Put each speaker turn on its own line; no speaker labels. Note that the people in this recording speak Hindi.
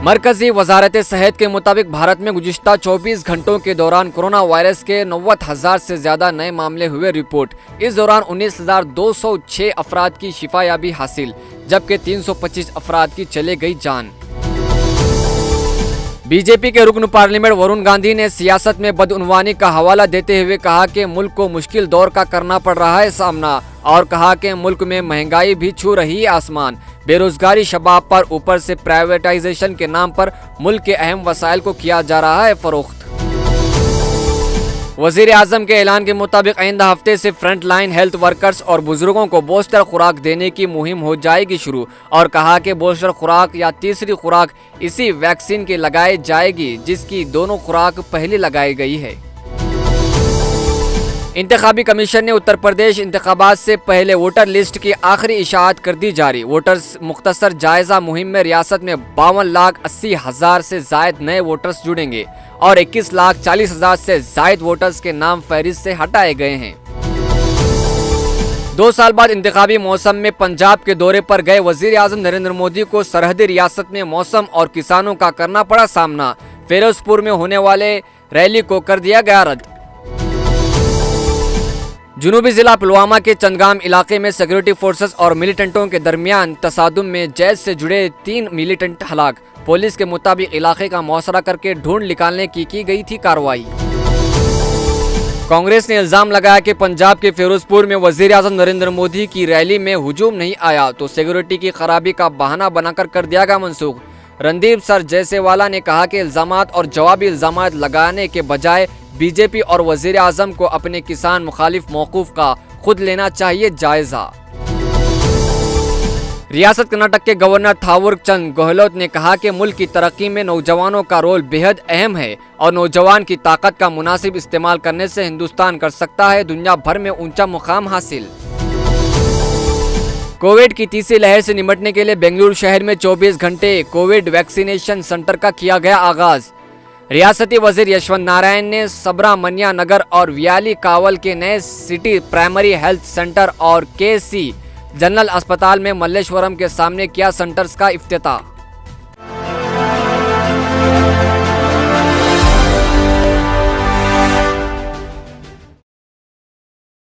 मरकजी वजारत सेहत के मुताबिक भारत में गुज़िश्ता 24 घंटों के दौरान कोरोना वायरस के 90,000 से ज़्यादा नए मामले हुए रिपोर्ट। इस दौरान 19,206 अफराद की शिफायाबी हासिल, जबकि 325 अफराद की चले गई जान। बीजेपी के रुकन पार्लियामेंट वरुण गांधी ने सियासत में बदउनवानी का हवाला देते हुए कहा कि मुल्क को मुश्किल दौर का करना पड़ रहा है सामना, और कहा कि मुल्क में महंगाई भी छू रही है आसमान। बेरोजगारी शबाब पर, ऊपर से प्राइवेटाइजेशन के नाम पर मुल्क के अहम वसाइल को किया जा रहा है फरोख्त। वजीर आजम के ऐलान के मुताबिक आइंदा हफ्ते से फ्रंट लाइन हेल्थ वर्कर्स और बुजुर्गों को बूस्टर खुराक देने की मुहिम हो जाएगी शुरू, और कहा कि बूस्टर खुराक या तीसरी खुराक इसी वैक्सीन की लगाई जाएगी जिसकी दोनों खुराक पहले लगाई गई है। इंतखाबी कमीशन ने उत्तर प्रदेश इंतखाबात से पहले वोटर लिस्ट की आखिरी इशाअत कर दी जारी। वोटर्स मुख्तसर जायजा मुहिम में रियासत में 52,80,000 से जायद नए वोटर्स जुड़ेंगे और 21,40,000 से जायद वोटर्स के नाम फहरिस्त से हटाए गए हैं। 2 साल बाद इंतखाबी मौसम में पंजाब के दौरे पर गए वजीर आजम नरेंद्र मोदी को सरहदी रियासत में मौसम और किसानों का करना पड़ा सामना। फिरोजपुर में होने वाले रैली को कर दिया गया रद्द। जुनूबी जिला पुलवामा के चंदगाम इलाके में सिक्योरिटी फोर्सेस और मिलिटेंटों के दरमियान तसादुम में जैश से जुड़े 3 मिलिटेंट हलाक। पुलिस के मुताबिक इलाके का मुआसरा करके ढूंढ निकालने की गई थी कार्रवाई। कांग्रेस ने इल्जाम लगाया कि पंजाब के फिरोजपुर में वजीर आजम नरेंद्र मोदी की रैली में हुजूम नहीं आया तो सिक्योरिटी की खराबी का बहाना बनाकर कर दिया गया मनसूख। रणदीप सर जैसेवाला ने कहा कि इल्जामात और जवाबी इल्जामात लगाने के बजाय बीजेपी और वजीर आजम को अपने किसान मुखालिफ मौकूफ का खुद लेना चाहिए जायजा। रियासत कर्नाटक के गवर्नर थावर चंद गहलोत ने कहा कि मुल्क की तरक्की में नौजवानों का रोल बेहद अहम है और नौजवान की ताकत का मुनासिब इस्तेमाल करने से हिंदुस्तान कर सकता है दुनिया भर में ऊंचा मुकाम हासिल। कोविड की तीसरी लहर से निपटने के लिए बेंगलुरु शहर में 24 घंटे कोविड वैक्सीनेशन सेंटर का किया गया आगाज। रियासती वजीर यशवंत नारायण ने सबरामन्या नगर और वियाली कावल के नए सिटी प्राइमरी हेल्थ सेंटर और KC जनरल अस्पताल में मल्लेश्वरम के सामने किया सेंटर्स का इफ्तिताह।